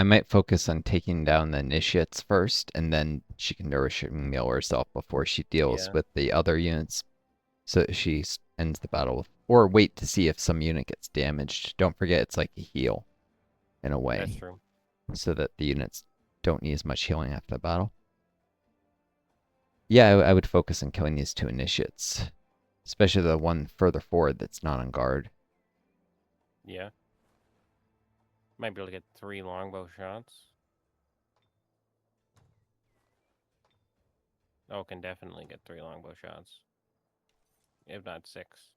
I might focus on taking down the initiates first, and then she can nourishing meal herself before she deals Yeah, with the other units, so that she ends the battle. Or wait to see if some unit gets damaged. Don't forget it's like a heal in a that's way, true. so that the units don't need as much healing after the battle. Yeah, I would focus on killing these two initiates, especially the one further forward that's not on guard. Yeah. Might be able to get 3 longbow shots. Oh, can definitely get 3 longbow shots. If not 6.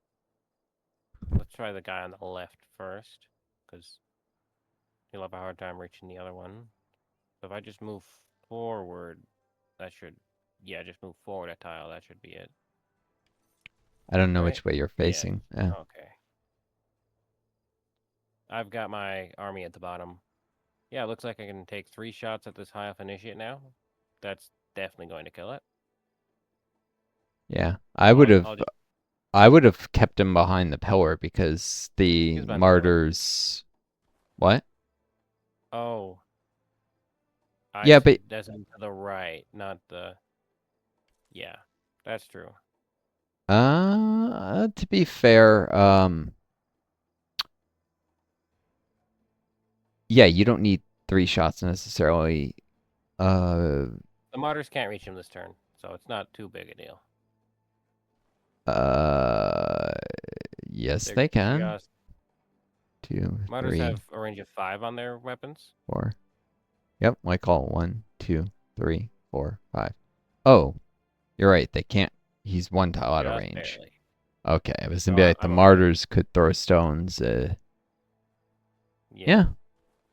Let's try the guy on the left first, because he'll have a hard time reaching the other one. So if I just move forward, that should... Yeah, just move forward a tile. That should be it. I don't know Right? which way you're Yeah. facing. Yeah. Okay. I've got my army at the bottom. Yeah, it looks like I can take 3 shots at this high off initiate now. That's definitely going to kill it. Yeah. So I'll just... I would have kept him behind the pillar because the He's behind the pillar. martyrs. What? Oh, I Yeah, but see. That's to the right, not the... Yeah, that's true. to be fair, yeah, you don't need 3 shots necessarily. Uh, The Martyrs can't reach him this turn, so it's not too big a deal. uh, yes, They're they can. just... Two, Martyrs three, have a range of 5 on their weapons. 4. Yep, I call 1, 2, 3, 4, 5. Oh, you're right. They can't. He's one tile out of Just range. barely. Okay, I was So gonna be like the I'm okay. martyrs could throw stones. Yeah. Yeah,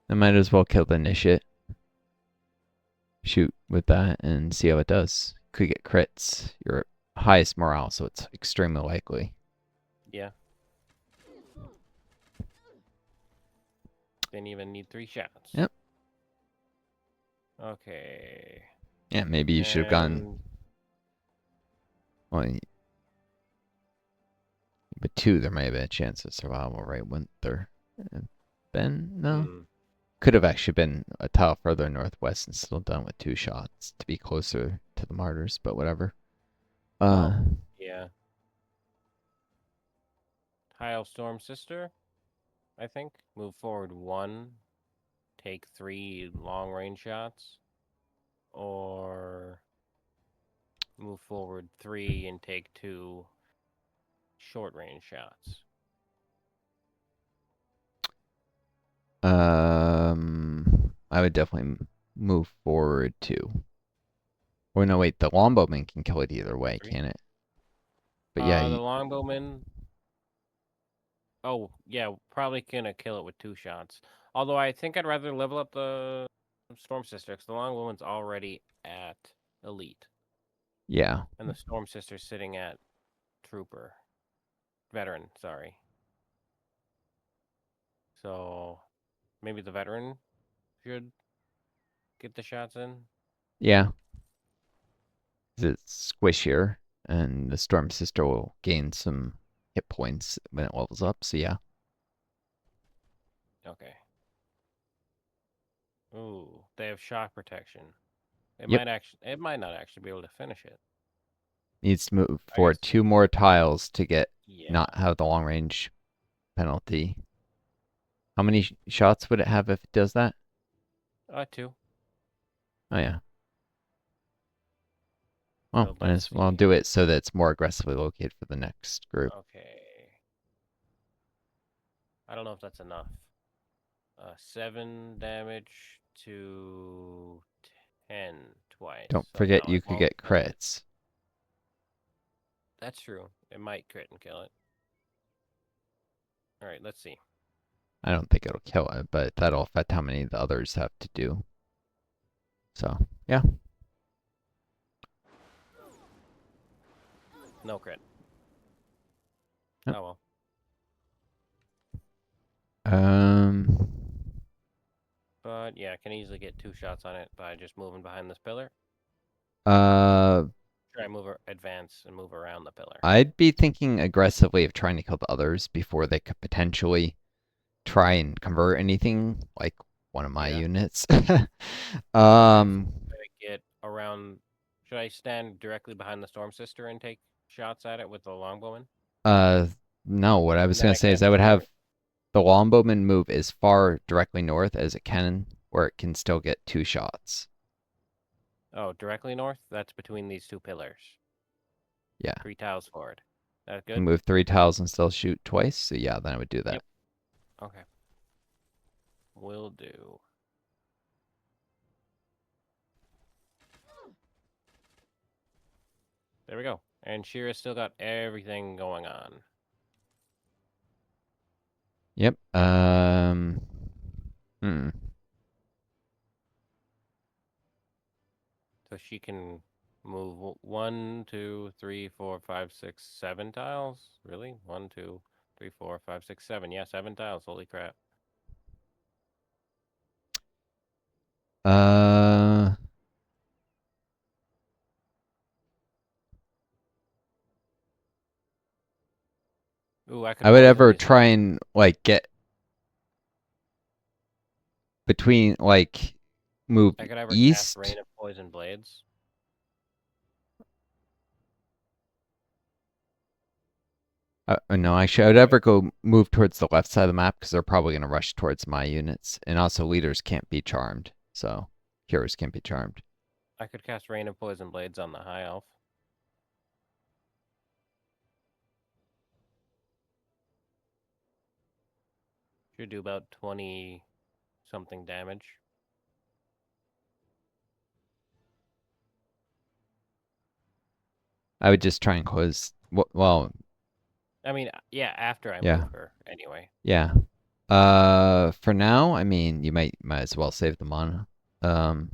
I might as well kill the initiate. Shoot with that and see how it does. Could get crits. Your highest morale, so it's extremely likely. Yeah. Didn't even need 3 shots. Yep. Okay. Yeah, maybe you should have gone. And... Well, but 2, there might have been a chance of survival, right? Wouldn't there have been? No. Hmm. Could have actually been a tile further northwest and still done with 2 shots to be closer to the martyrs, but whatever. Oh, Uh, yeah. Storm Sister, I think. Move forward 1. Take 3 long range shots. Or move forward 3 and take 2 short range shots. I would definitely move forward 2. Or no, wait, the longbowman can kill it either way, 3. can it? But yeah, The longbowman... Oh, yeah, probably gonna kill it with 2 shots. Although I think I'd rather level up the Storm Sister, because the longbowman's already at Elite. yeah, And the Storm Sister's sitting at Trooper. Veteran, sorry. So maybe the veteran should get the shots in. yeah. It's squishier, and the storm sister will gain some hit points when it levels up. So yeah, Okay. Ooh, they have shock protection. yep. It might not actually be able to finish it. Needs to move I forward guess 2 more tiles to get yeah. not have the long range penalty. How many shots would it have if it does that? 2. Oh yeah. Well, So might let's as well see. do it so that it's more aggressively located for the next group. Okay. I don't know if that's enough. 7 damage to 10 twice. Don't So forget no, you it could won't get kill it. crits. That's true. It might crit and kill it. All right, let's see. I don't think it'll kill it, but that'll affect how many the others have to do. So, yeah. No crit. Yep. Oh well. Um, But yeah, I can easily get 2 shots on it by just moving behind this pillar. uh, Try advance and move around the pillar. I'd be thinking aggressively of trying to kill the others before they could potentially try and convert anything like one of my Yeah. units. Okay. So um, should I get around? Should I stand directly behind the Storm Sister and take shots at it with the longbowman? uh, no, what I And was then gonna I say is cast I would Martyrs. have the longbowman move as far directly north as it can, where it can still get 2 shots. Oh, directly north? That's between these two pillars. Yeah, 3 tiles forward. That can good? move 3 tiles and still shoot twice. So yeah, then I would do that. Yep. Okay. Will do. There we go. And Shira's still got everything going on. Yep. Hmm. So she can move 1, 2, 3, 4, 5, 6, 7 tiles. Really? 1, 2, 3, 4, 5, 6, 7. Yeah, 7 tiles. Holy crap. Uh, Ooh, I I could would poison ever these try blades. and like get between like move I could ever cast east. Rain of Poison Blades. No, actually, I would ever go move towards the left side of the map because they're probably going to rush towards my units, and also leaders can't be charmed, so heroes can't be charmed. I could cast Rain of Poison Blades on the High Elf. Should do about 20 something damage. I would just try and close. Well, I mean, yeah, after I yeah, move her, anyway. yeah. For now, I mean, you might as well save the mana. Um,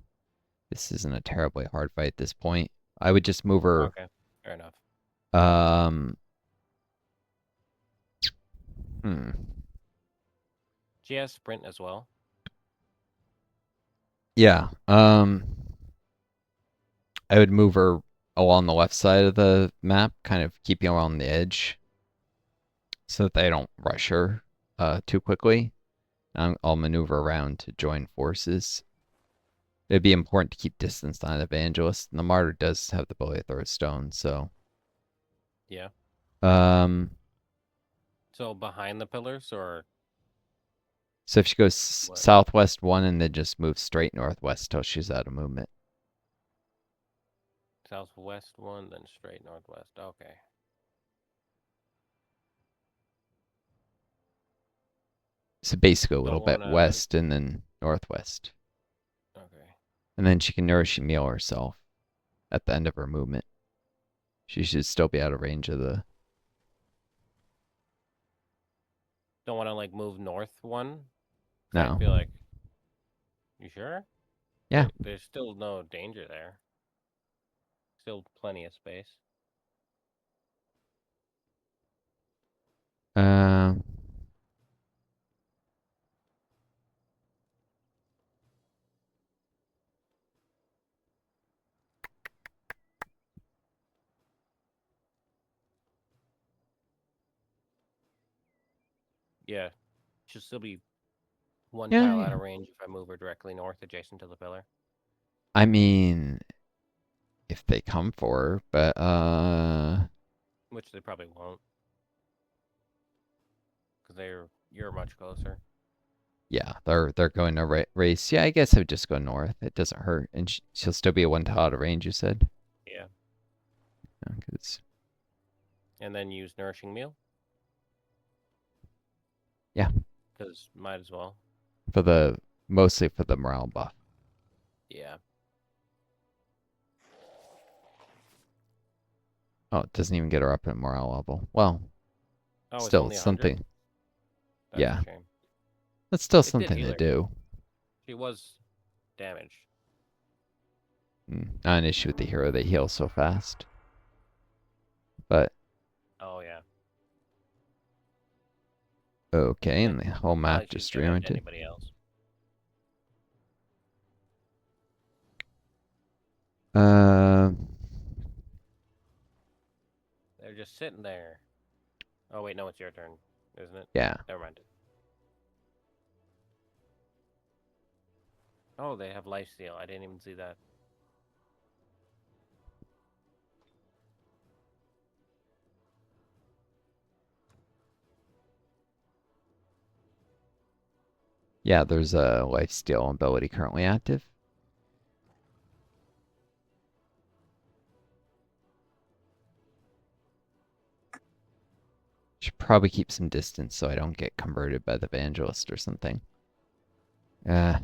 this isn't a terribly hard fight at this point. I would just move her. Okay, fair enough. Um, hmm. She has Sprint as well. Yeah. I would move her along the left side of the map, kind of keeping her on the edge, so that they don't rush her too quickly. I'll maneuver around to join forces. It'd be important to keep distance on Evangelist, and the Martyr does have the ability to throw a stone, so. Yeah. Um, So behind the pillars or so if she goes what? southwest 1 and then just moves straight northwest till she's out of movement. Southwest one, then straight northwest. Okay. So basically a little Don't bit wanna. west and then northwest. Okay. And then she can nourish and meal herself at the end of her movement. She should still be out of range of the. Don't wanna like move north one. Cause I No. feel like. You sure? Yeah. There's still no danger there. Still plenty of space. Um. Yeah. Should still be one Yeah, tile yeah. out of range if I move her directly north adjacent to the pillar. I mean, if they come for her, but Which they probably won't. Because you're much closer. yeah, they're going to race. Yeah, I guess I would just go north. It doesn't hurt, and she'll still be a 1 tile out of range. You said. Yeah. Yeah, 'cause- And then use Nourishing Meal. yeah, Because might as well. for the mostly for the morale buff. Yeah. Oh, it doesn't even get her up at morale level. Well, Oh, it's still only 100? something. That's a Yeah, shame. that's still It did something heal to her. do. She was damaged. Not an issue with the hero; they heal so fast. But Oh, yeah. okay, Eh, and the whole not map like she's just damaged reoriented. anybody else. Uh, They're just sitting there. Oh, wait, no, it's your turn, isn't it? yeah. Never mind. Oh, they have lifesteal. I didn't even see that. Yeah, there's a lifesteal ability currently active. Should probably keep some distance so I don't get converted by the evangelist or something. Uh,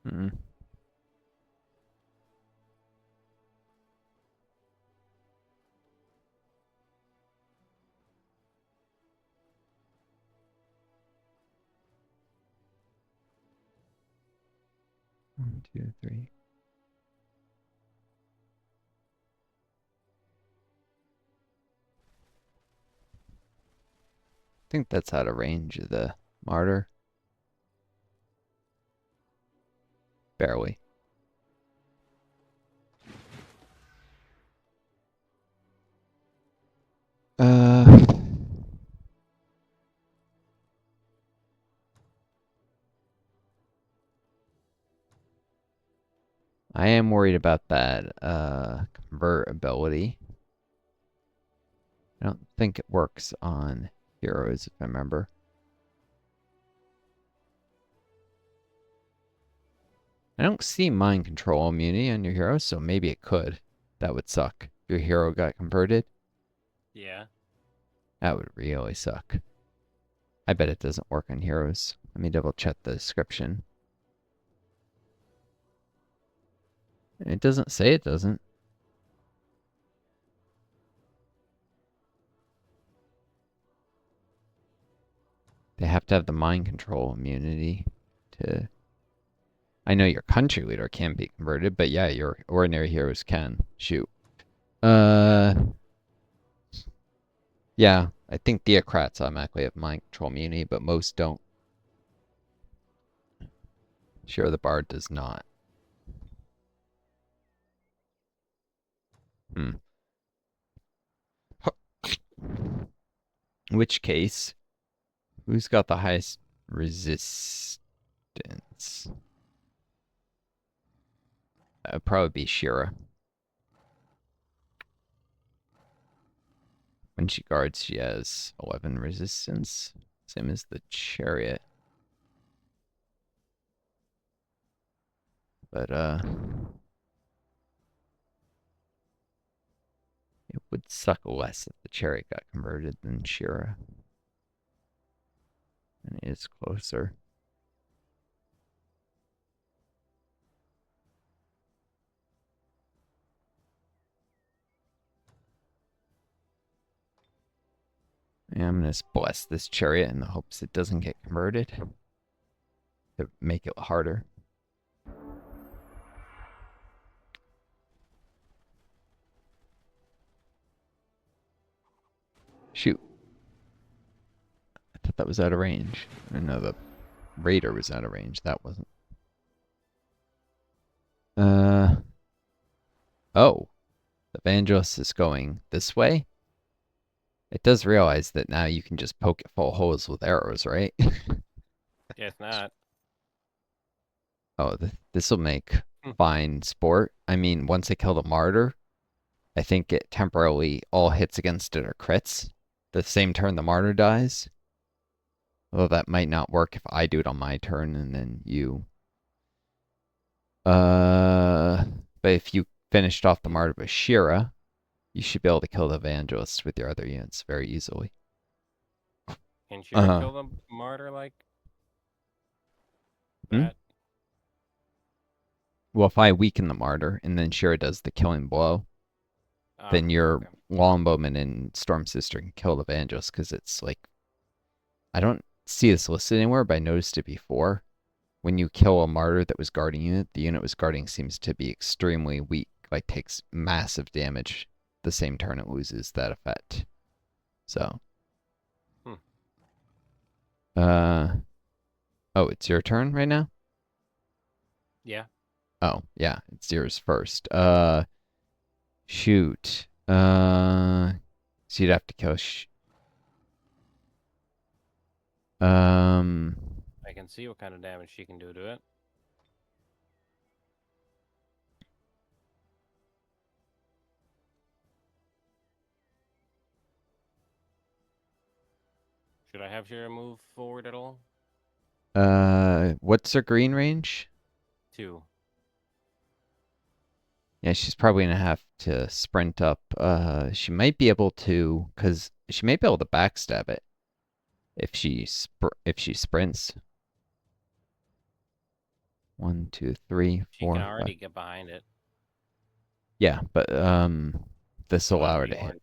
mm. One, two, three. I think that's out of range of the martyr. Barely. Uh, I am worried about that convert ability. I don't think it works on heroes, if I remember. I don't see mind control immunity on your hero, so maybe it could. That would suck. If your hero got converted, Yeah. that would really suck. I bet it doesn't work on heroes. Let me double check the description. It doesn't say it doesn't. They have to have the mind control immunity to. I know your country leader can be converted, but yeah, your ordinary heroes can. Shoot. Yeah. Uh, yeah, I think theocrats automatically have mind control immunity, but most don't. Sure, the bard does not. Hmm. In which case, who's got the highest resistance? That would probably be Shira. When she guards, she has 11 resistance. Same as the chariot. But, it would suck less if the chariot got converted than Shira. And it is closer. And I'm going to bless this chariot in the hopes it doesn't get converted to make it harder. Shoot. I thought that was out of range. I know the raider was out of range. That wasn't. Uh. Oh. The evangelist is going this way. It does realize that now you can just poke it full of holes with arrows, right? Guess not. Oh, this will make fine sport. I mean, once I kill the martyr, I think it temporarily all hits against it are crits. The same turn the martyr dies. Although that might not work if I do it on my turn and then you. Uh, but if you finished off the martyr with Shira, you should be able to kill the evangelist with your other units very easily. Can Shira Uh, kill the martyr like hmm? that? Well, if I weaken the martyr and then Shira does the killing blow, Ah, then your okay. longbowman and storm sister can kill the evangelist because it's like I don't see this listed anywhere, but I noticed it before. When you kill a martyr that was guarding unit, the unit was guarding seems to be extremely weak, like takes massive damage the same turn it loses that effect. So, Hmm. uh, oh, it's your turn right now? Yeah. Oh, yeah, it's yours first. Shoot. So you'd have to kill. Um, I can see what kind of damage she can do to it. Should I have Shira move forward at all? what's her green range? 2. Yeah, she's probably gonna have to sprint up. She might be able to, cause she may be able to backstab it if she sprints. 1, 2, 3, She can 4, 5. already get behind it. Yeah, but this will Oh, allow her the to hit orange.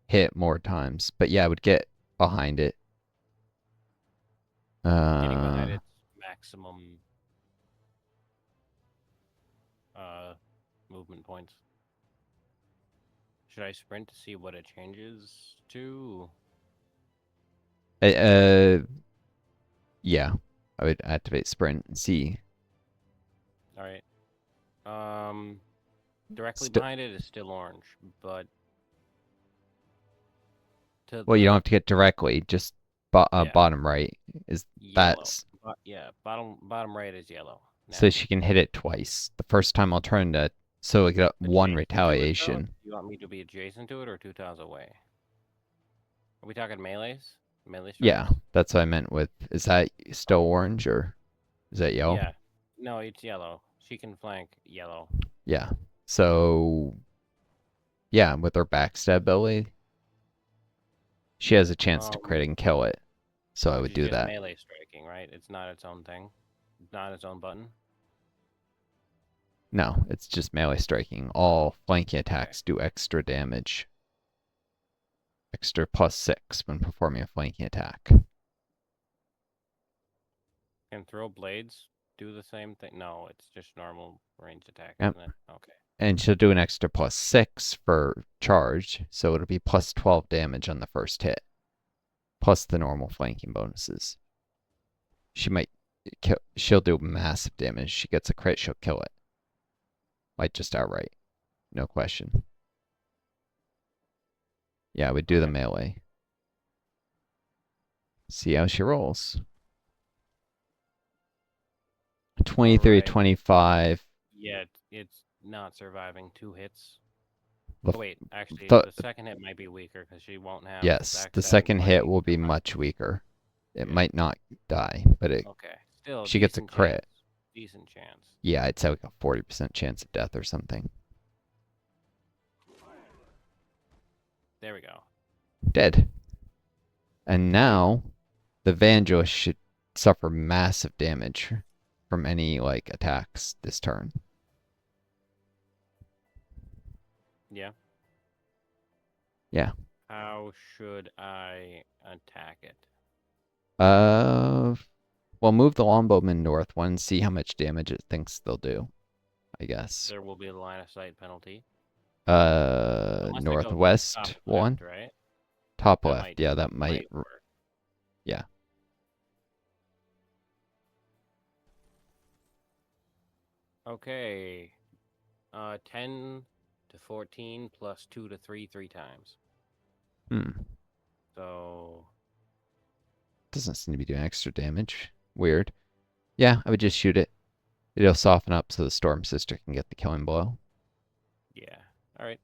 hit more times. But yeah, I would get behind it. Getting behind Uh, its maximum uh movement points. Should I sprint to see what it changes to? uh, uh, yeah, I would activate sprint and see. All right. Directly St behind it is still orange, but to well, you don't have the to get directly, just yeah, bottom right is yellow. that's Yeah, bottom right is yellow so now. she can hit it twice. The first time I'll turn to so we get one Adjacent to it though? retaliation. You want me to be adjacent to it or 2 tiles away? Are we talking melees? Melee Yeah, strikes? that's what I meant with. Is that still orange or is that yellow? Yeah. No, it's yellow. She can flank yellow. Yeah. So yeah, with her backstab ability, she has a chance to crit Um, and kill it. So I which would is do just that. melee striking, right? It's not its own thing. It's not its own button. No, it's just melee striking. All flanking Okay. attacks do extra damage. Extra +6 when performing a flanking attack. Can throw blades do the same thing? No, it's just normal ranged attack, Yep. isn't it? Okay. And she'll do an extra +6 for charge, so it'll be +12 damage on the first hit, plus the normal flanking bonuses. She might kill, she'll do massive damage. She gets a crit, she'll kill it. Like just outright. No question. Yeah, I would do the Okay. melee. See how she rolls. All 23, right. 25. Yeah, it's not surviving 2 hits. The, Oh, wait, actually, the, the second hit might be weaker because she won't have yes, the backstab and second hit flanking will be combined. much weaker. It Yeah. might not die, but Okay. Still, she gets a decent crit. chance. Decent chance. Yeah, I'd say like a 40% chance of death or something. There we go. Dead. And now the Evangelist should suffer massive damage from any like attacks this turn. Yeah. Yeah. How should I attack it? Uh well move the longbowman north one, see how much damage it thinks they'll do, I guess. There will be a line of sight penalty. Unless I go top Northwest one. left, right? Top That left. might Yeah, that might might work. yeah. Okay. 10 to 14 plus 2 to 3 3 times. Hmm. So Doesn't seem to be doing extra damage. Weird. Yeah, I would just shoot it. It'll soften up so the Storm Sister can get the killing blow. yeah. All right.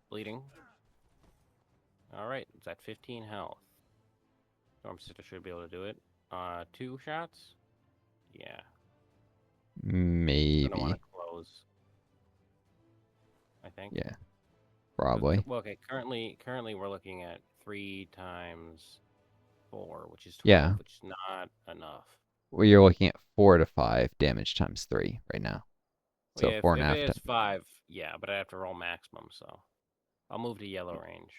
Bleeding. All right. It's at 15 health. Storm Sister should be able to do it. 2 shots. Yeah. Gonna want Maybe. to close. I think. Yeah, probably. Well, okay. Currently we're looking at 3 times 4, which is 12, Yeah. which is not enough. Well, you're looking at 4 to 5 damage times 3 right now. Well, So yeah, four and a if it half is times. 5, yeah, but I have to roll maximum, so I'll move to yellow range.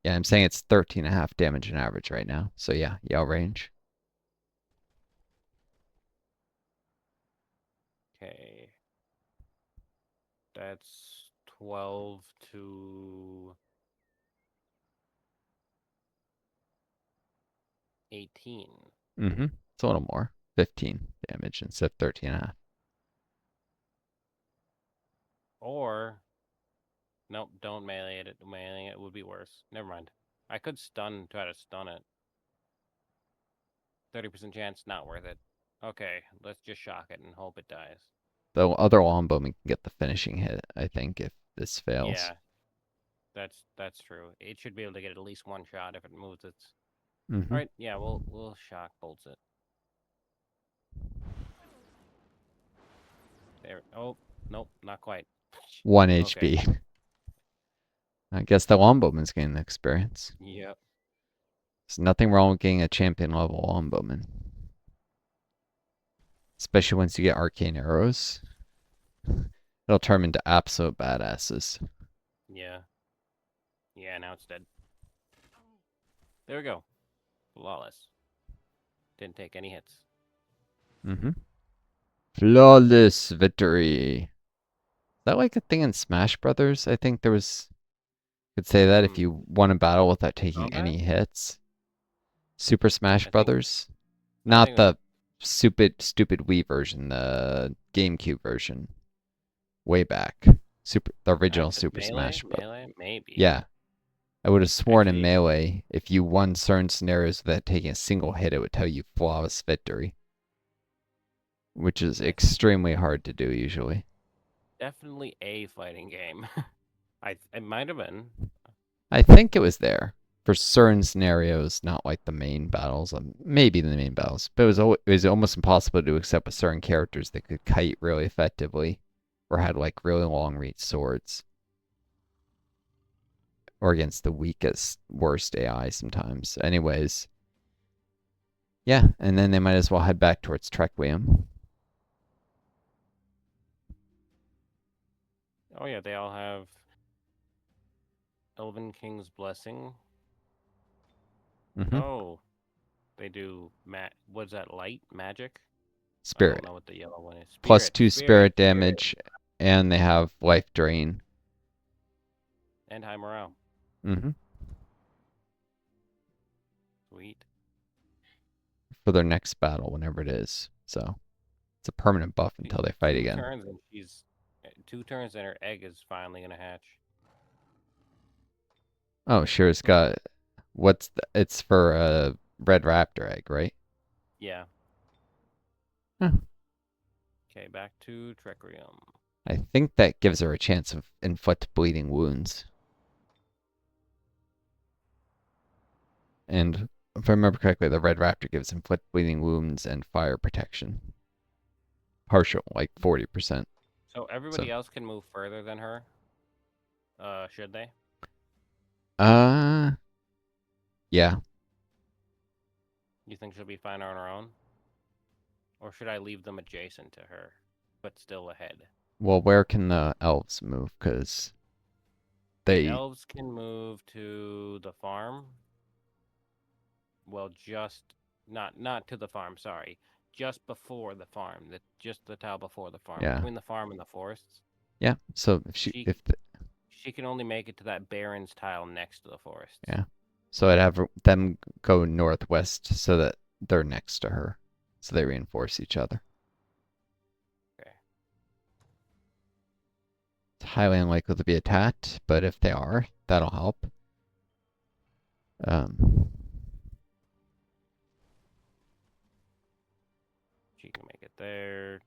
Yeah, I'm saying it's 13.5 damage in average right now. So yeah, yell range. Okay. That's 12 to 18. Mm-hmm. It's a little more. 15 damage instead of 13.5. Or, nope, don't melee it. Meleeing it would be worse. Never mind. I could try to stun it. 30% chance, not worth it. Okay, let's just shock it and hope it dies. The other longbowman can get the finishing hit, I think, if this fails. Yeah, that's true. It should be able to get at least one shot if it moves its. Mm-hmm. All right, yeah, we'll shock bolts it. There. Oh, nope, not quite. 1 Okay. HP. I guess the longbowman's getting the experience. Yep. There's nothing wrong with getting a champion level longbowman. Especially once you get arcane arrows. It'll turn into absolute badasses. Yeah. Yeah. Now it's dead. There we go. Flawless. Didn't take any hits. Mm-hmm. Flawless victory. Is that like a thing in Smash Brothers? I think there was. Could say that if Hmm. you won a battle without taking Combat? any hits. Super Smash I think. Brothers, I not think. the stupid Wii version, the GameCube version, way back. The original Active Super melee. Smash Bros. Melee. Maybe. Yeah, I would have sworn in Actually, Melee, if you won certain scenarios without taking a single hit, it would tell you flawless victory, which is that's extremely hard to do usually. definitely a fighting game. It might have been. I think it was there for certain scenarios, not like the main battles, maybe the main battles, but it was almost impossible to accept with certain characters that could kite really effectively, or had like really long reach swords, or against the weakest, worst AI sometimes. Anyways, yeah, and then they might as well head back towards Trequium. Oh yeah, they all have Elven King's Blessing. Mm-hmm. Oh, they do what's that, light magic? I don't Spirit. know what the yellow one is. Plus Spirit, 2 spirit, spirit spirit. damage, and they have life drain. And high morale. Mm-hmm. Sweet. For their next battle, whenever it is. So it's a permanent buff until they fight Two again. turns and she's 2 turns and her egg is finally gonna hatch. Oh, sure. It's Hmm. got it's for a red raptor egg, right? Yeah. Huh. Okay, back to Trecrium. I think that gives her a chance of inflict bleeding wounds. And if I remember correctly, the red raptor gives inflict bleeding wounds and fire protection. Partial, like 40%. So So, everybody else can move further than her. Should they? uh, yeah. You think she'll be fine on her own? Or should I leave them adjacent to her, but still ahead? Well, where can the elves move? Because The they, elves can move to the farm. Well, not to the farm, sorry. Just before the farm. Just the tile before the farm. yeah, Between the farm and the forests. yeah. So She if the, she can only make it to that Baron's tile next to the forests. yeah. So I'd have them go northwest so that they're next to her, so they reinforce each other. Okay. It's highly unlikely to be attacked, but if they are, that'll help. Um, She can make it there.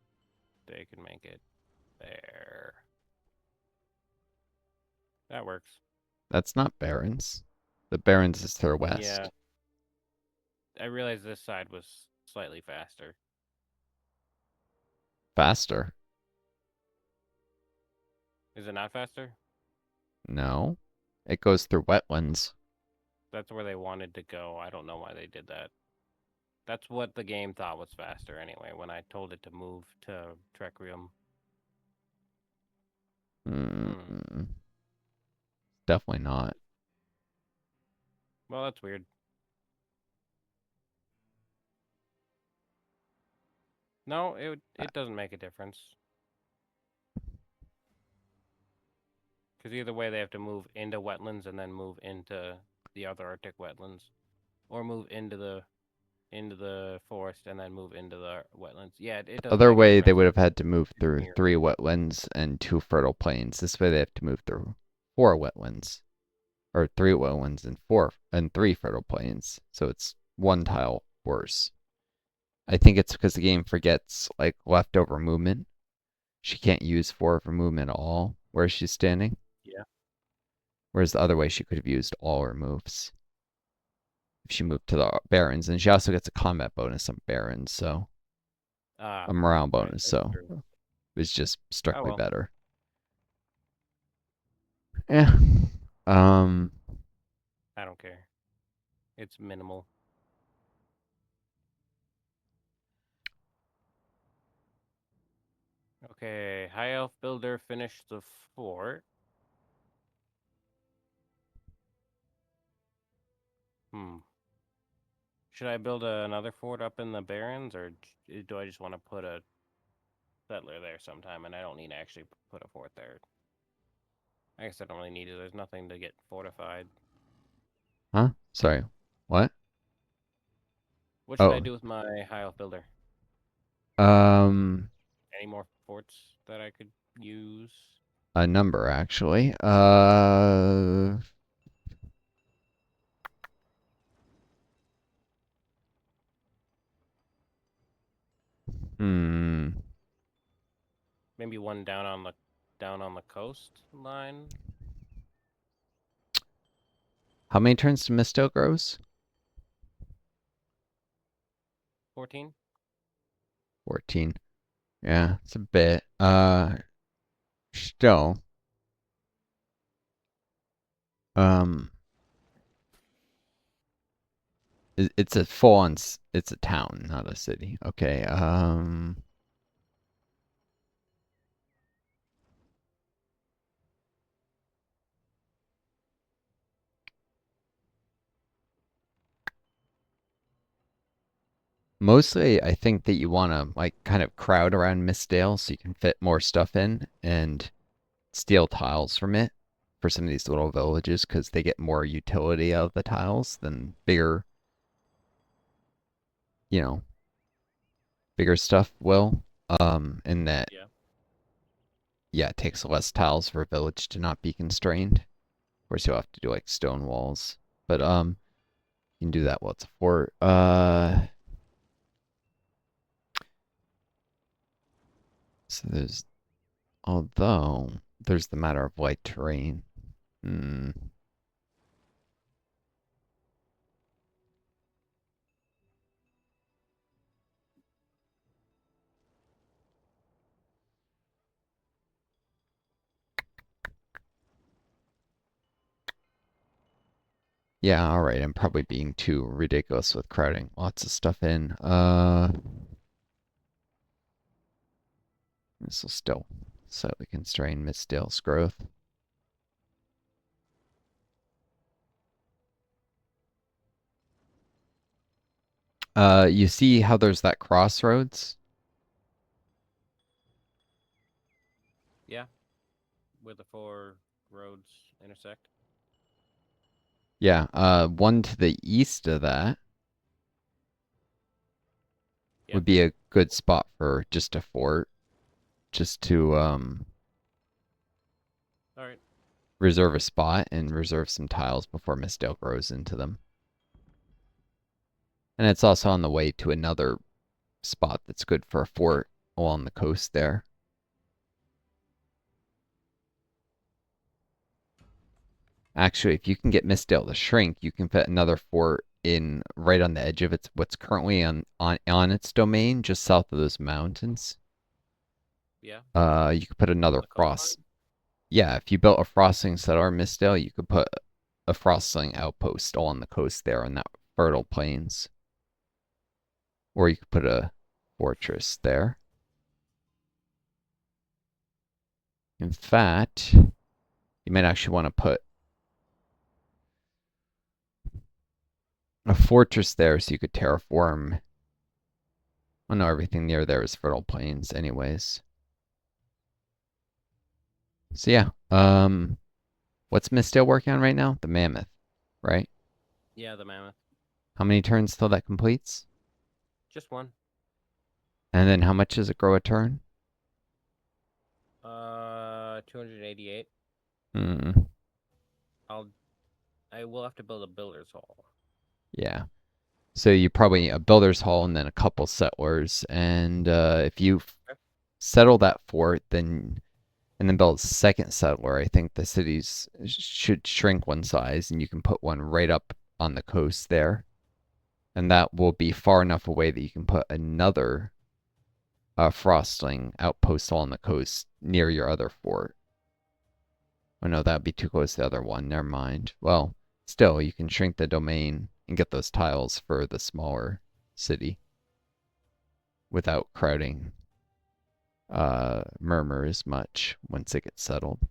They can make it there. That works. that's not Barons. The Barons is to their Yeah. west. I realized this side was slightly faster. Faster? Is it not faster? No. It goes through wetlands. That's where they wanted to go. I don't know why they did that. That's what the game thought was faster anyway when I told it to move to Trecrium. Hmm. Mm, definitely not. Well, that's weird. No, it doesn't make a difference. Because either way, they have to move into wetlands and then move into the other Arctic wetlands, or move into the forest and then move into the wetlands. Yeah, it doesn't Other make a way, they difference. would have had to move through Near. 3 wetlands and 2 fertile plains. This way, they have to move through 4 wetlands, or 3 wetlands and 3 fertile plains. So it's 1 tile worse. I think it's because the game forgets like leftover movement. She can't use 4 of her movement at all where she's standing. Yeah. Whereas the other way, she could have used all her moves if she moved to the barrens. And she also gets a combat bonus on barrens, so Ah, a morale right. bonus. That's So true. it's just Oh strictly well, better. Yeah. Um. I don't care. It's minimal. Okay, High Elf Builder finished the fort. Hmm. Should I build another fort up in the Barrens, or do I just want to put a settler there sometime, and I don't need to actually put a fort there? I guess I don't really need it. There's nothing to get fortified. Huh? Sorry. What? What should I Oh. do with my High Elf Builder? Um. Any more forts that I could use? A number actually. Hmm. Maybe one down on the coast line. How many turns to Misto grows? 14. 14. Yeah, it's a bit. Still. Um. It's a full on. It's a town, not a city. Okay. Mostly, I think that you want to like kind of crowd around Mistdale so you can fit more stuff in and steal tiles from it for some of these little villages because they get more utility out of the tiles than bigger, you know, bigger stuff will. In that, Yeah. yeah, it takes less tiles for a village to not be constrained. Of course, you'll have to do like stone walls, but you can do that while it's a fort. So there's although there's the matter of light terrain. Hmm. Yeah, all right. I'm probably being too ridiculous with crowding lots of stuff in. This will still slightly constrain Mistdale's growth. You see how there's that crossroads? Yeah. Where the four roads intersect. Yeah, one to the east of that Yep. would be a good spot for just a fort, just to All right. reserve a spot and reserve some tiles before Mistdale grows into them. And it's also on the way to another spot that's good for a fort along the coast there. Actually, if you can get Mistdale to shrink, you can put another fort in right on the edge of its what's currently on its domain, just south of those mountains. Yeah. You could put On another the frost. coastline. Yeah, if you built a frosting settler Mistdale, you could put a frosting outpost all on the coast there on that fertile plains. Or you could put a fortress there. In fact, you might actually want to put a fortress there so you could terraform. Well, no, everything near there is fertile plains, anyways. So yeah, what's Mistale working on right now? The Mammoth, right? Yeah, the mammoth. How many turns till that completes? Just one. And then how much does it grow a turn? 288. Hmm. I will have to build a builder's hall. Yeah. So you probably a builder's hall and then a couple settlers. And if you Okay. settle that fort, then and then build a second settler, I think the cities should shrink one size, and you can put one right up on the coast there, and that will be far enough away that you can put another frostling outpost on the coast near your other fort. Oh no, that'd be too close to the other one. Never mind. Well, still, you can shrink the domain and get those tiles for the smaller city without crowding Murmur as much once it gets settled.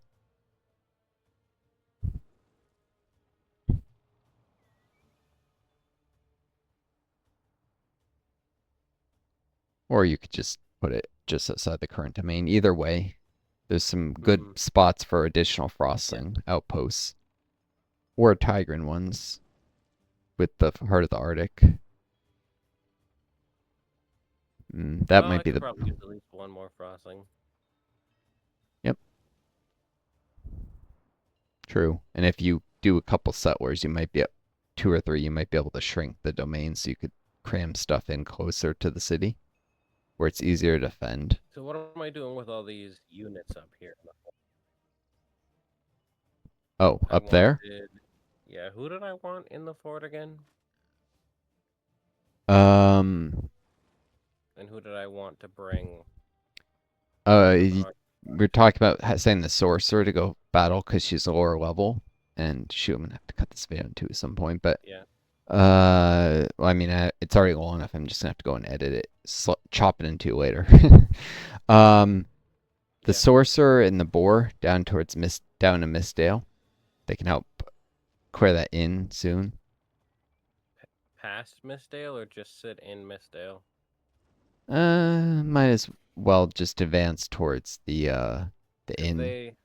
Or you could just put it just outside the current domain. Either way, there's some good Mm, spots for additional yeah. frostling outposts or Tigran ones with the heart of the Arctic. That Well, might I be could the. probably use at least one more frostling. Yep, true. And if you do a couple settlers, you might be at two or three, you might be able to shrink the domain so you could cram stuff in closer to the city where it's easier to defend. So what am I doing with all these units up here? Oh, I up there? wanted. Yeah, who did I want in the fort again? Um, And who did I want to bring on the Uh, hard we're side? talking about saying the sorcerer to go battle because she's a lower level. And shoot, I'm gonna have to cut this video into at some point. But Yeah. well, I mean, it's already long enough. I'm just gonna have to go and edit it, chop it into later. um, the Yeah. sorcerer and the boar down towards down to Mistdale. They can help clear that in soon. Past Mistdale or just sit in Mistdale? Might as well just advance towards the Because inn. they,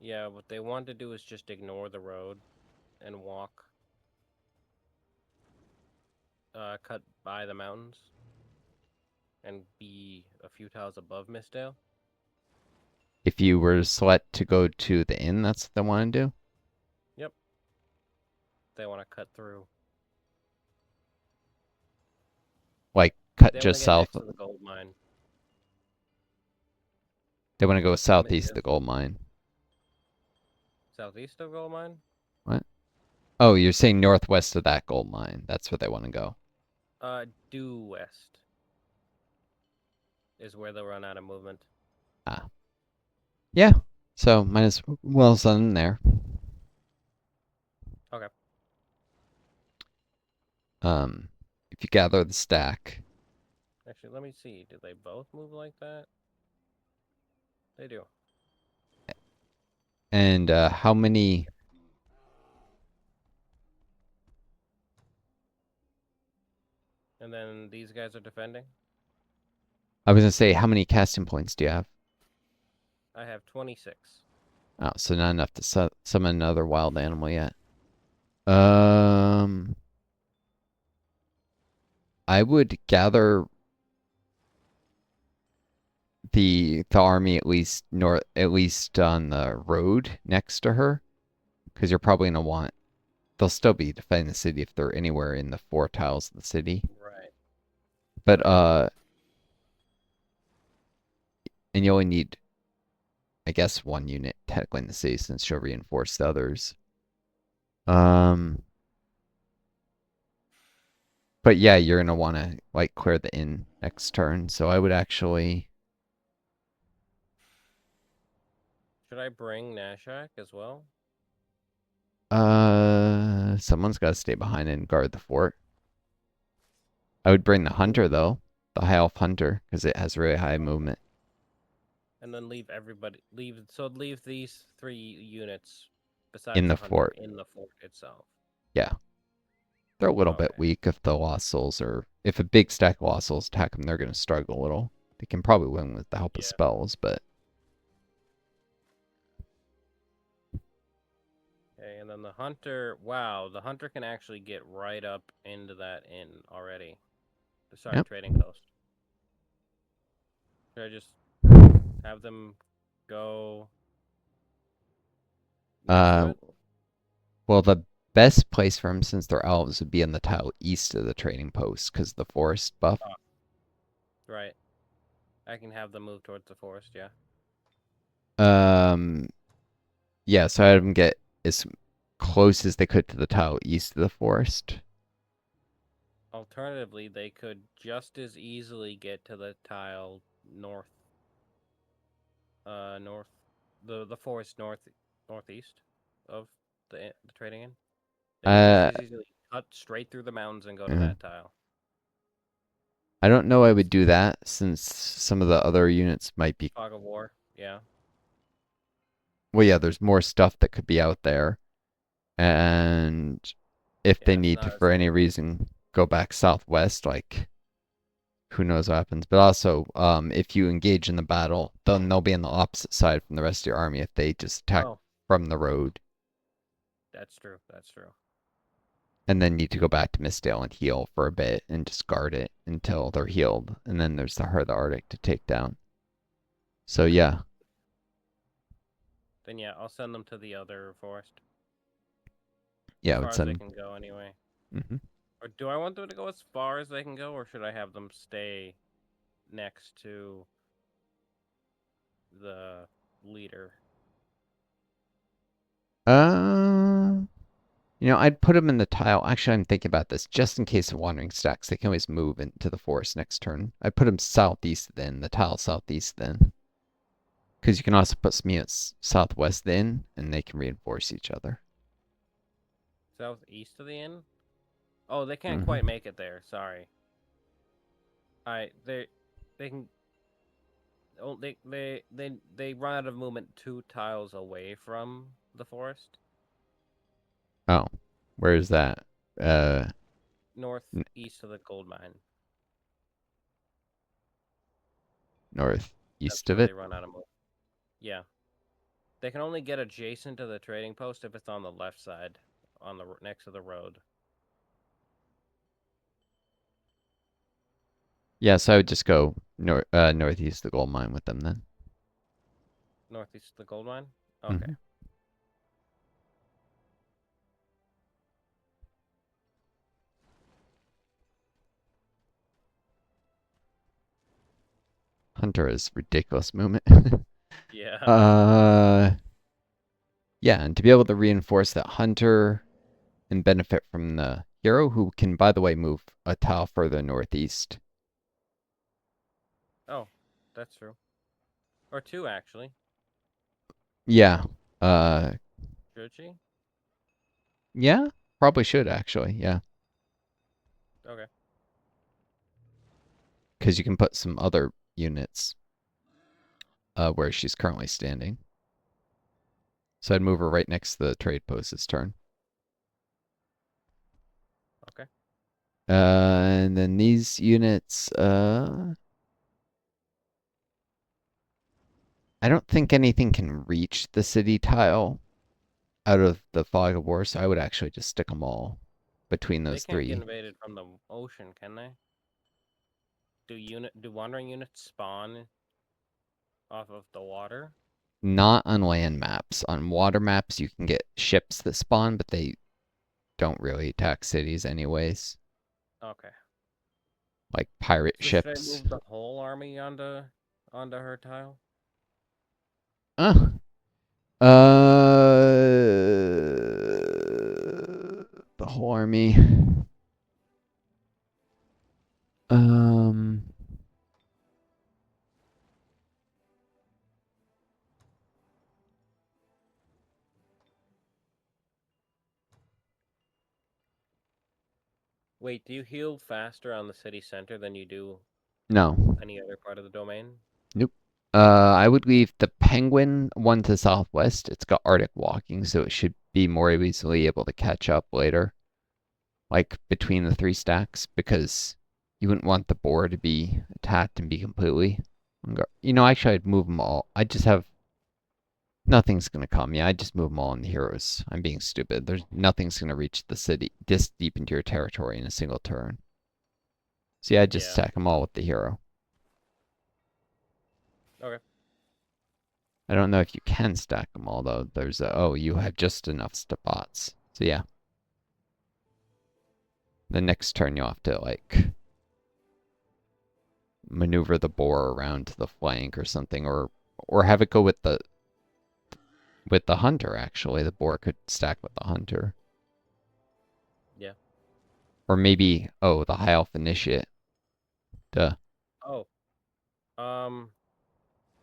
yeah, what they want to do is just ignore the road and walk, cut by the mountains and be a few tiles above Mistdale. If you were to select to go to the inn, that's what they want to do. Yep. They want to cut through. Like cut They want to just get south. next to the gold mine. They want to go southeast of Yeah. the gold mine. Southeast of gold mine? What? Oh, you're saying northwest of that gold mine. That's where they want to go. Due west is where they'll run out of movement. Ah, yeah. So might as well send there. Okay. If you gather the stack, Actually, let me see. Did they both move like that? They do. and how many? And then these guys are defending. I was gonna say how many casting points do you have? I have 26. Oh, so not enough to summon another wild animal yet. Um, I would gather the army at least on the road next to her because you're probably gonna want they'll still be defending the city if they're anywhere in the four tiles of the city. Right. But and you only need I guess one unit technically in the city since she'll reinforce the others. Um but yeah, you're gonna wanna like clear the inn next turn. So I would actually Should I bring Nashak as well? someone's gotta stay behind and guard the fort. I would bring the hunter though, the high elf hunter, because it has really high movement And then leave everybody leave these 3 units besides in the the hunter fort. in the fort itself. Yeah, they're a little bit Okay. weak if the lost souls or if a big stack of lost souls attack them, they're gonna struggle a little. They can probably win with the help of Yeah. spells, but Okay, and then the hunter. Wow, the hunter can actually get right up into that inn already. Sorry, yep. trading post. Should I just have them go next to Uh, it? well, the best place for them, since they're elves, would be in the tile east of the trading post, because the forest buff. Oh, right. I can have them move towards the forest, yeah. Um, yeah, so I had them get as close as they could to the tile east of the forest. Alternatively, they could just as easily get to the tile north, north, the forest northeast of the trading inn. They could just Uh, as easily cut straight through the mountains and go to uh, that tile. I don't know I would do that since some of the other units might be. Fog of War, yeah, Well, yeah, there's more stuff that could be out there. And if they yeah. It's need to, not for as any reason, go back southwest, like who knows what happens. But also, if you engage in the battle, then they'll be on the opposite side from the rest of your army if they just attack oh, from the road that's true. That's true. and then need to go back to Mistdale and heal for a bit and just guard it until they're healed. And then there's the Heart of the Arctic to take down. So Okay. yeah, Then yeah, I'll send them to the other forest yeah, as I would far as they send. can go anyway. Hmm. Or do I want them to go as far as they can go, or should I have them stay next to the leader? Uh, I'd put them in the tile. Actually, I'm thinking about this just in case of wandering stacks. They can always move into the forest next turn. I'd put them southeast then, the tile southeast then. Because you can also put some units southwest then, and they can reinforce each other. Southeast of the inn? Oh, they can't quite Hmm. make it there. Sorry. I they can oh they run out of movement 2 tiles away from the forest, Oh, where is that? Uh, northeast of the gold mine. northeast That's of where it. they run out of movement. Yeah, they can only get adjacent to the trading post if it's on the left side, on the next to the road. Yeah, so I would just go northeast of the gold mine with them then. Northeast of the gold mine. Okay. Hmm. Hunter is ridiculous movement. Yeah. uh, yeah, and to be able to reinforce that Hunter and benefit from the hero, who can, by the way, move a tile further northeast. Oh, that's true. Or 2 actually. Yeah. Uh, Should she? yeah, probably should actually. Yeah, Okay. because you can put some other units where she's currently standing. So I'd move her right next to the trade post this turn. Okay. And then these units, I don't think anything can reach the city tile out of the fog of war, so I would actually just stick them all between They those can't get three. invaded from the ocean, can they? Do wandering units spawn off of the water? Not on land maps. On water maps, you can get ships that spawn, but they don't really attack cities anyways, Okay. like pirate So should I ships. move the whole army onto her tile? Uh, the whole army. Um, Wait, do you heal faster on the city center than you do No. any other part of the domain? Nope. I would leave the penguin one to southwest. It's got Arctic walking, so it should be more easily able to catch up later, like between the three stacks, because you wouldn't want the boar to be attacked and be completely. Actually, I'd move them all. I just have nothing's gonna come. Yeah, I'd just move them all in the heroes. I'm being stupid. There's nothing's gonna reach the city this deep into your territory in a single turn. So yeah, I'd just Yeah. stack them all with the hero. Okay. I don't know if you can stack them all though. You have just enough spots. So yeah, the next turn you'll have to like maneuver the boar around to the flank or something, or have it go with the hunter. Actually, the boar could stack with the hunter, Yeah. or maybe the high elf initiate. Duh. Oh. Um.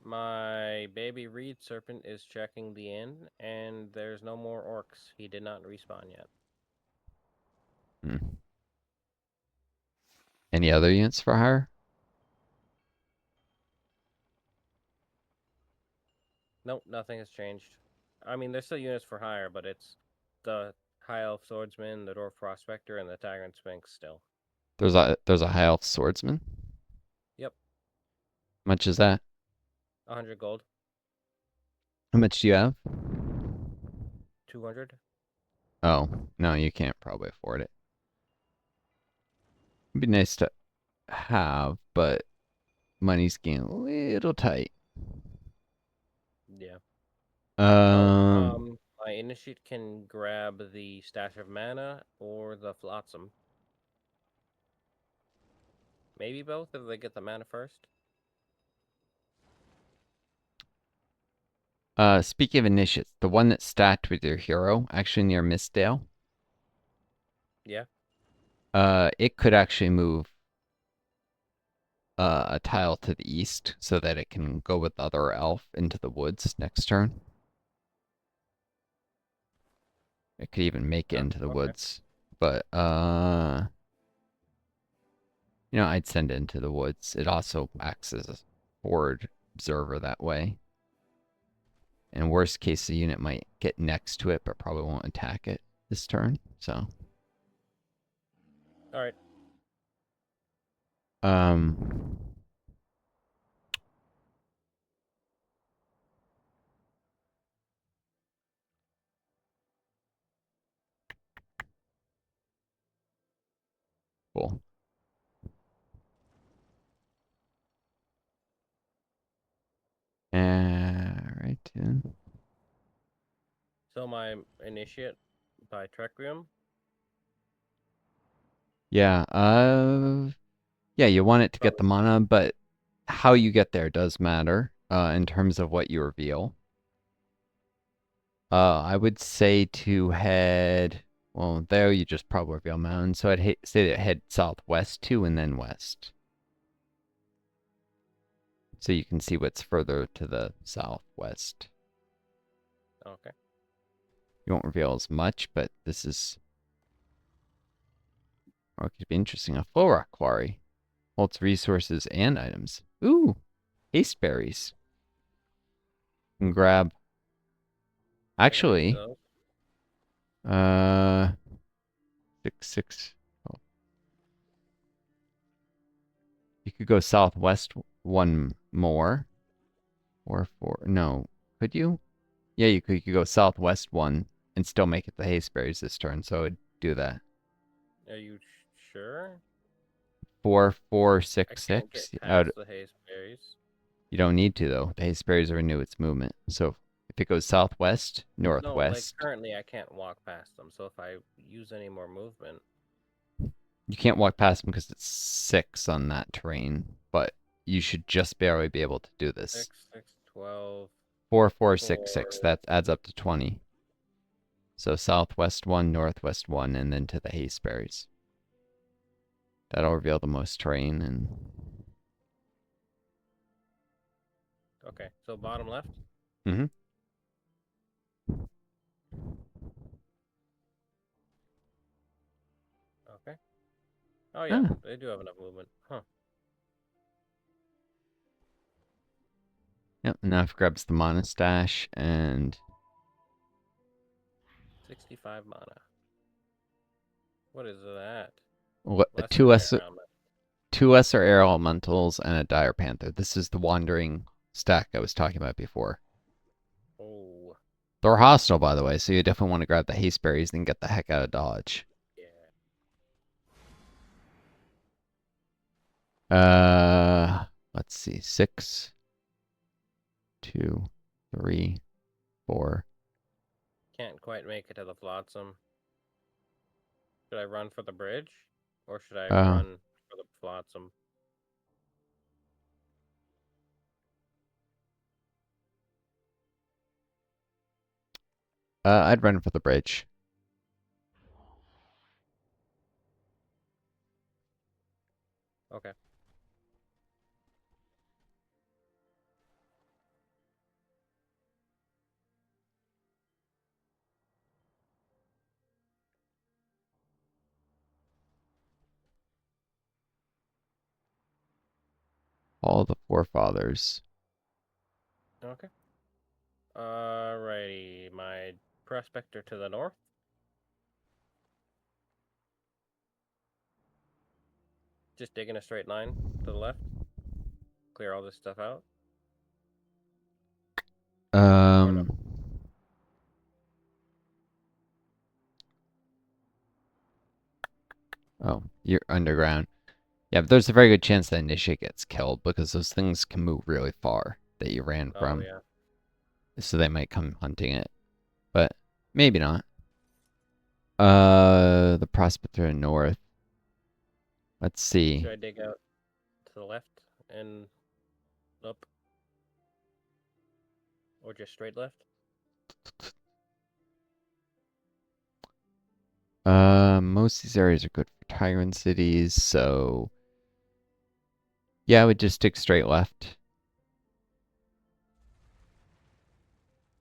My baby reed serpent is checking the inn, and there's no more orcs. He did not respawn yet. Hmm. Any other units for hire? Nope, nothing has changed. I mean, there's still units for hire, but it's the High Elf Swordsman, the Dwarf Prospector, and the Tyrant Sphinx still. There's a high elf swordsman. Yep, How much is that? 100 gold, How much do you have? 200. Oh, no, you can't probably afford it. It'd be nice to have, but money's getting a little tight. Yeah. Oh, Um, my initiate can grab the Stash of Mana or the Flotsam. Maybe both if they get the mana first. Speaking of initiates, the one that's stacked with your hero, actually near Mistdale, Yeah. it could actually move a tile to the east so that it can go with the other elf into the woods next turn. It could even make it Oh, into the okay. woods, but I'd send it into the woods. It also acts as a horde observer that way. And worst case, the unit might get next to it, but probably won't attack it this turn. So, All right. um, cool. Right. So my initiate by Trequium. Yeah. Yeah. You want it to get Probably. the mana, but how you get there does matter. In terms of what you reveal. I would say to head. Well, there you just probably reveal mountain, so say to head southwest too, and then west, so you can see what's further to the southwest. Okay. You won't reveal as much, but this is it could be interesting. A full rock quarry holds resources and items. Ooh, haste berries. You can grab. I can use Actually, those. uh, 6 6. Oh, you could go southwest one more, or four. No, could you? Yeah, you could. You could go southwest one and still make it the haste berries this turn. So I'd do that. Are you sure? 4 4 I 6 can't get 6. past the haze berries. You don't need to though. The haste berries renew its movement. So if it goes southwest, No, like northwest, currently I can't walk past them. So if I use any more movement, you can't walk past them because it's 6 on that terrain. But you should just barely be able to do this. 6, 6, 12, 4 4 6 6. 4. That adds up to 20. So southwest one, northwest one, and then to the haste berries. That'll reveal the most terrain and. Okay, so bottom left. Mm-hmm. Okay. Oh yeah, Ah, they do have enough movement. Huh. yep. Now it grabs the mana stash and 65 mana. What is that? what Lesser air element. two lesser air elementals and a dire panther. This is the wandering stack I was talking about before. Oh, They're hostile, by the way, so you definitely want to grab the haste berries and get the heck out of dodge. yeah. Let's see, 6, 2, 3, 4. Can't quite make it to the flotsam. Should I run for the bridge? Or should I Uh, run for the flotsam? I'd run for the bridge. Okay. All the forefathers. Okay. Alrighty. My prospector to the north. Just dig in a straight line to the left. Clear all this stuff out. Or no. Um, oh, you're underground. Yeah, but there's a very good chance that Nisha gets killed because those things can move really far that you ran Oh, from. yeah. So they might come hunting it. But maybe not. The Prospector North. Let's see. Should I dig out to the left and up? Or just straight left? Most of these areas are good for Tyrant cities, so yeah, I would just stick straight left.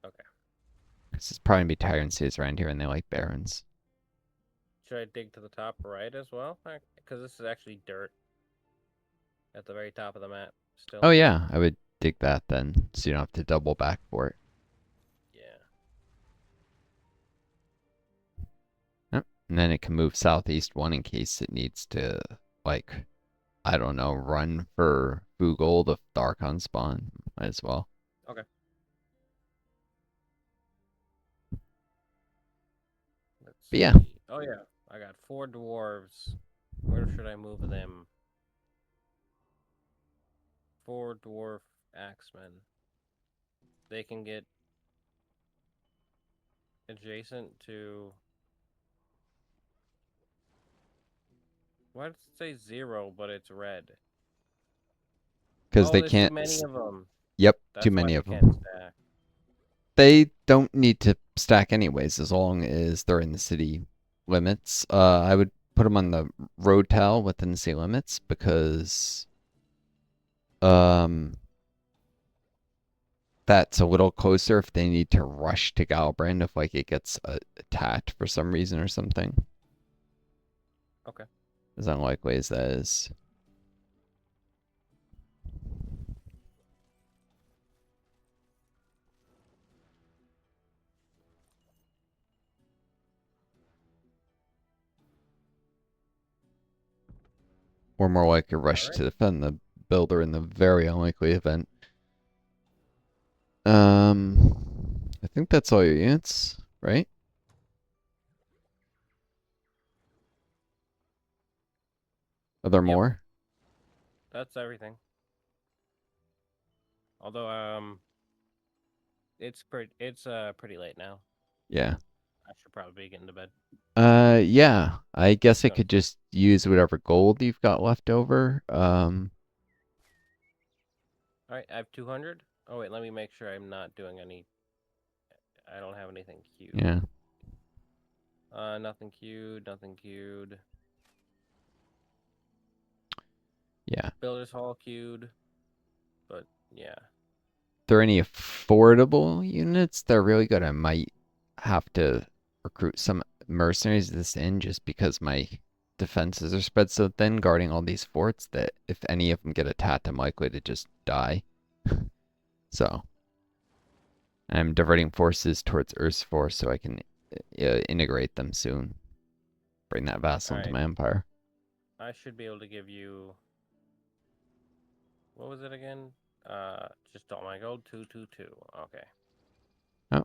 Okay. This is probably gonna be Tyrant cities around here, and they like barons. Should I dig to the top right as well? Because this is actually dirt at the very top of the map still. Oh yeah, I would dig that then, so you don't have to double back for it. Yeah. Yep. And then it can move southeast one in case it needs to, like, I don't know, run for Google if the Archon spawn. Might as well. Okay. Let's But yeah, see. Oh, yeah. I got 4 dwarves. Where should I move them? 4 dwarf axemen. They can get adjacent to. Why does it say 0, but it's red? because Oh, they there's too can't. many of them. Yep, too That's why many they of can't them. stack. They don't need to stack anyways, as long as they're in the city limits. I would put them on the road tile within the city limits because um that's a little closer if they need to rush to Galbrand if like it gets attacked for some reason or something. Okay. As unlikely as that is. Or more like a All rush right. to defend the builder in the very unlikely event. I think that's all your units, right? Are there Yep. more? That's everything. Although, it's pretty late now. Yeah. I should probably be getting to bed. Yeah. I guess I Gonna could just use whatever gold you've got left over. All right, I have 200. Oh wait, let me make sure I'm not doing any. I don't have anything queued. Yeah. Nothing queued. Nothing queued. Yeah. Builders Hall queued, but yeah. If there are any affordable units that are really good, I might have to recruit some mercenaries this in just because my defenses are spread so thin guarding all these forts that if any of them get attacked, I'm likely to just die. So I'm diverting forces towards Earth's force so I can integrate them soon. Bring that vassal into Alright, my empire. I should be able to give you... What was it again? Just all my gold, 222. Okay. Oh,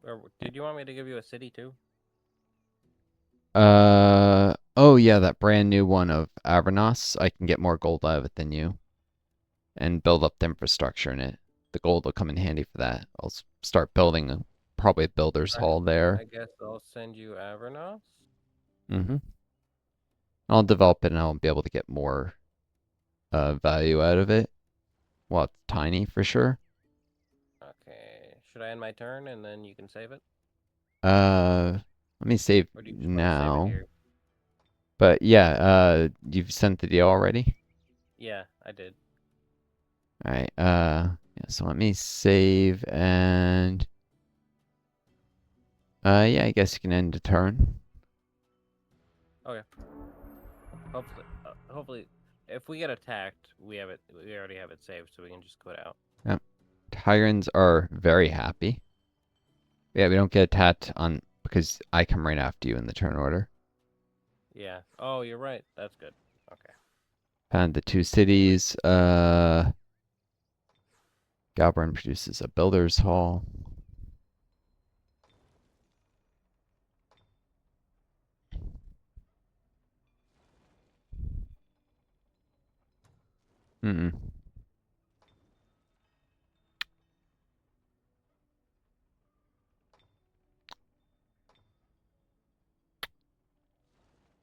Or did you want me to give you a city too? oh yeah, that brand new one of Avernos. I can get more gold out of it than you, and build up the infrastructure in it. The gold will come in handy for that. I'll start building probably a builder's Alright, hall there. I guess I'll send you Avernos. Mm-hmm. I'll develop it and I'll be able to get more value out of it. Well, it's tiny for sure. Okay. Should I end my turn and then you can save it? Let me save Or do you just want to save it now. here? But yeah, you've sent the deal already? Yeah, I did. All right. Yeah, so let me save and yeah, I guess you can end the turn. Okay. Hopefully, if we get attacked, we have it. We already have it saved, so we can just quit out. Yep. Tyrants are very happy. Yeah, we don't get attacked on because I come right after you in the turn order. Yeah. Oh, you're right. That's good. Okay. Found the two cities. Galburn produces a builder's hall. Mm-mm.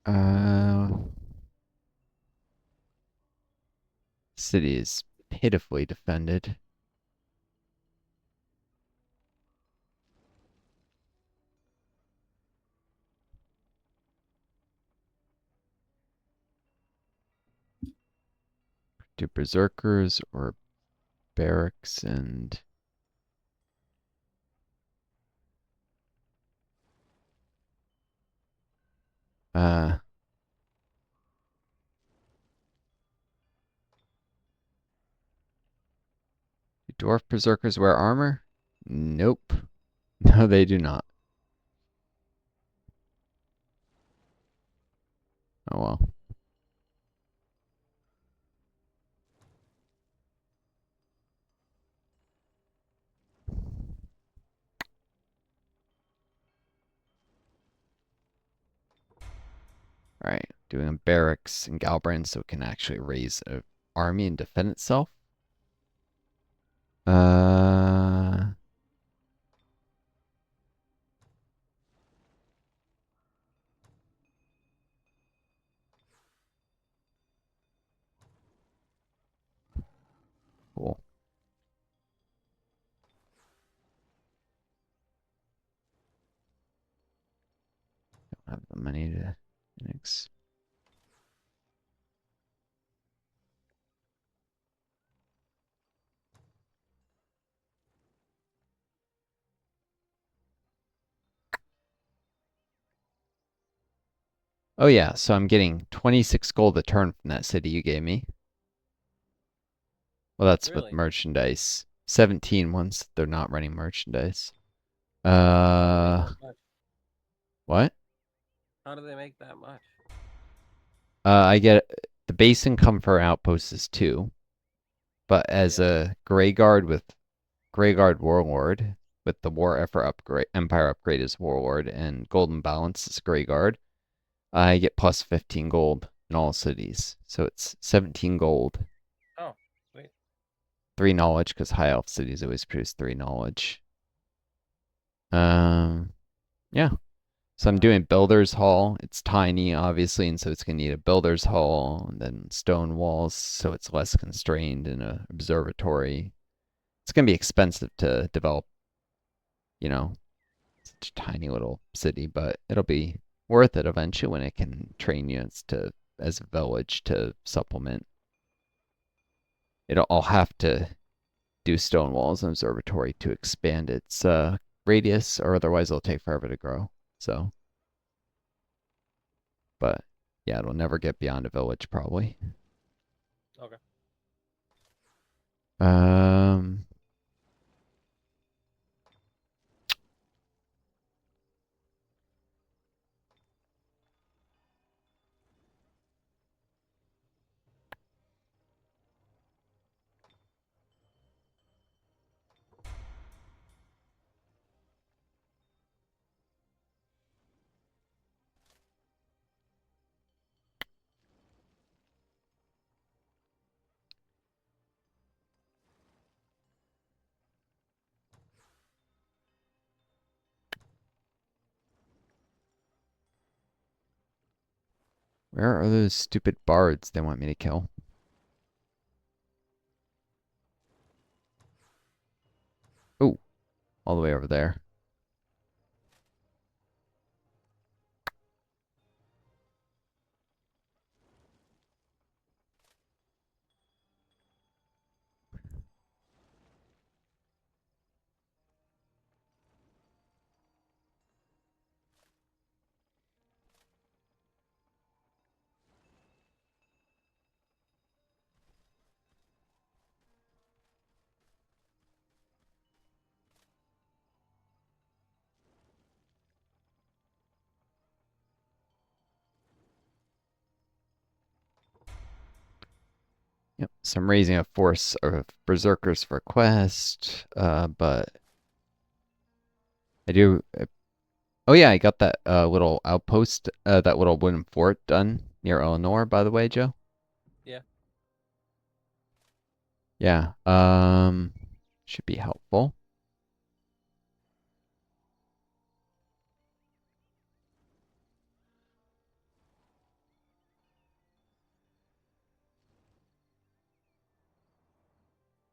Uh, City is pitifully defended. Do berserkers or barracks and uh do dwarf berserkers wear armor? Nope. No, they do not. Oh well. All right, doing a barracks in Galbrand so it can actually raise an army and defend itself. Uh, cool. Don't have the money to mix. Oh yeah, so I'm getting 26 gold a turn from that city you gave me. Well, that's with Really? merchandise. 17 once they're not running merchandise. How do they make Uh, that much? what? How do they make that much? I get the base income for outposts is 2, but as Yeah. a Grey Guard with Grey Guard Warlord, with the War Effort upgrade, Empire upgrade as Warlord, and Golden Balance as Grey Guard, I get plus 15 gold in all cities. So it's 17 gold. Oh, sweet. 3 knowledge, because High Elf cities always produce 3 knowledge. Um, yeah. So I'm doing Builder's Hall. It's tiny, obviously, and so it's going to need a Builder's Hall and then stone walls so it's less constrained in a observatory. It's going to be expensive to develop, you know, such a tiny little city, but it'll be worth it eventually when it can train units to as a village to supplement. I'll have to do stone walls and observatory to expand its radius, or otherwise it'll take forever to grow. So, but yeah, it'll never get beyond a village probably. Okay. Um, where are those stupid bards they want me to kill? Oh, all the way over there. Yep, so I'm raising a force of berserkers for quest, but I do. Oh yeah, I got that little outpost, that little wooden fort done near Eleanor, by the way, Joe. Yeah. Yeah, should be helpful.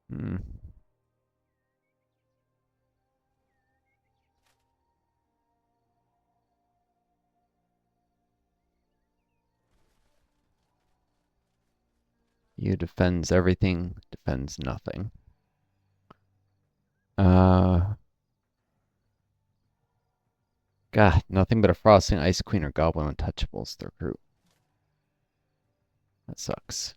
Hmm. You defends everything, defends nothing. Uh, God, nothing but a frosting ice queen or goblin untouchables to recruit. That sucks.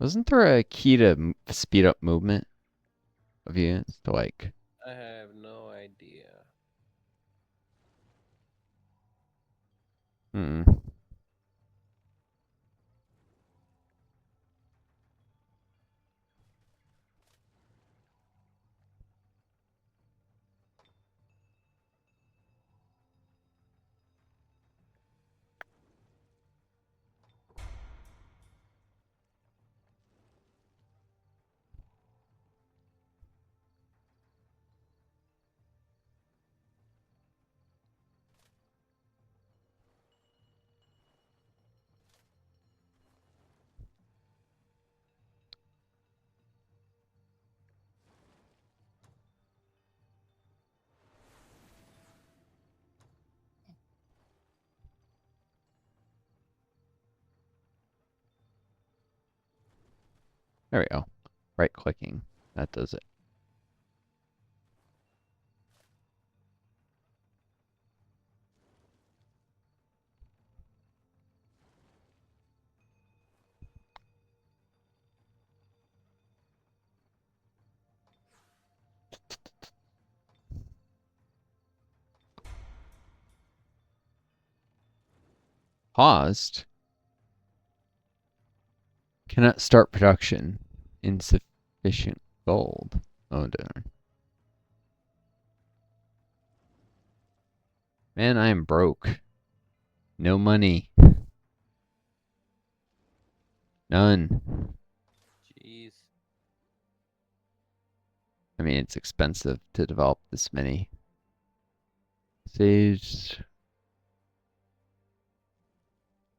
Wasn't there a key to speed up movement of units to like? I have no idea. Hmm. There we go. Right clicking. That does it. Paused. Cannot start production. Insufficient gold. Oh darn. Man, I am broke. No money. None. Jeez. I mean, it's expensive to develop this many. Sage.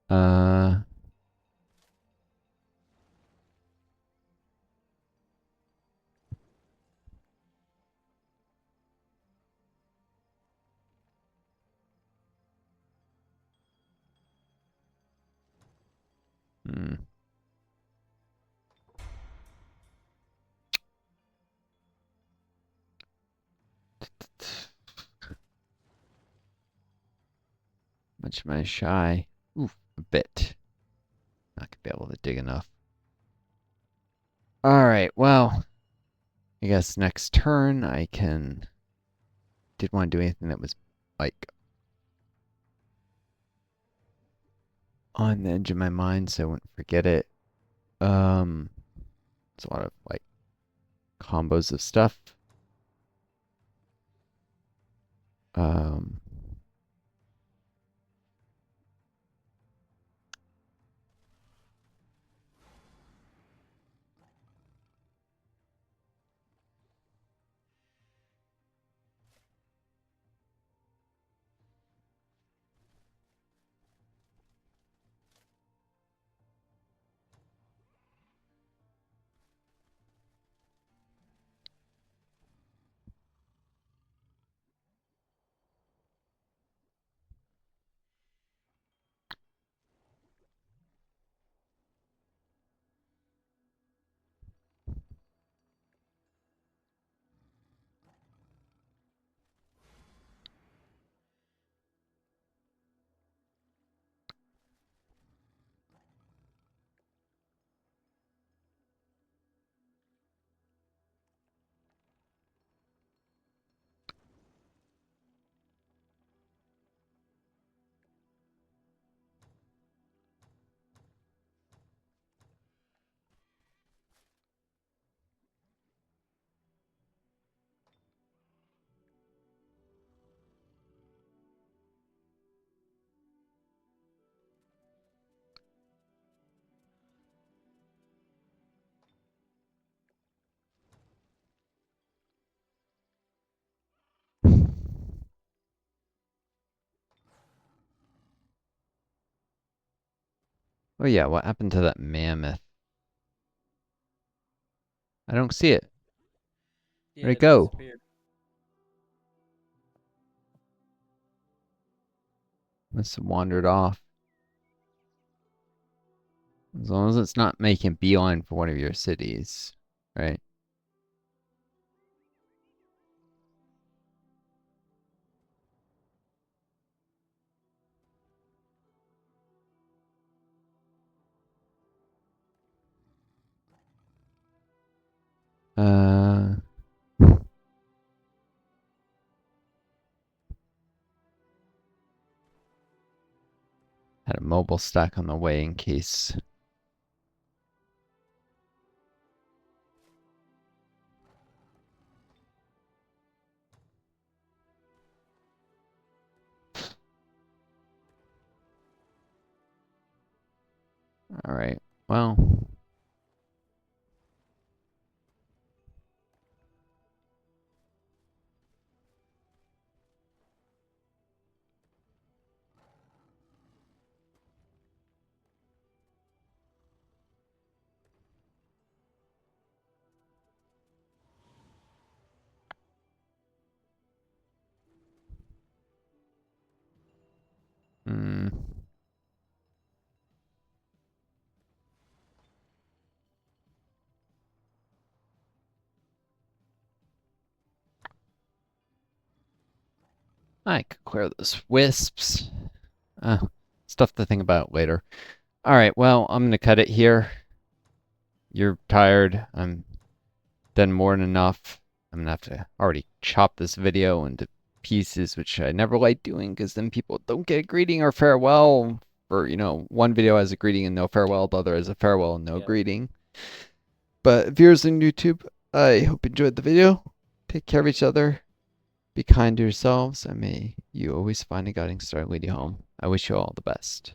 Uh, Hmm. Much am I shy? Oof, a bit. Not gonna be able to dig enough. Alright, well, I guess next turn I can... Didn't want to do anything that was, like, on the edge of my mind so I wouldn't forget it. It's a lot of, like, combos of stuff. Um... Oh yeah, what happened to that mammoth? I don't see it. Yeah, Where'd it it go? disappeared. Must have wandered off. As long as it's not making beeline for one of your cities, right? Uh, had a mobile stack on the way in case. All right. Well, mm, I could clear those wisps. Stuff to think about later. All right. Well, I'm gonna cut it here. You're tired. I'm done more than enough. I'm gonna have to already chop this video into pieces, which I never like doing because then people don't get a greeting or farewell. For, one video has a greeting and no farewell, the other has a farewell and no Yeah. greeting. But viewers on YouTube, I hope you enjoyed the video. Take care of each other. Be kind to yourselves, and may you always find a guiding star lead you home. I wish you all the best.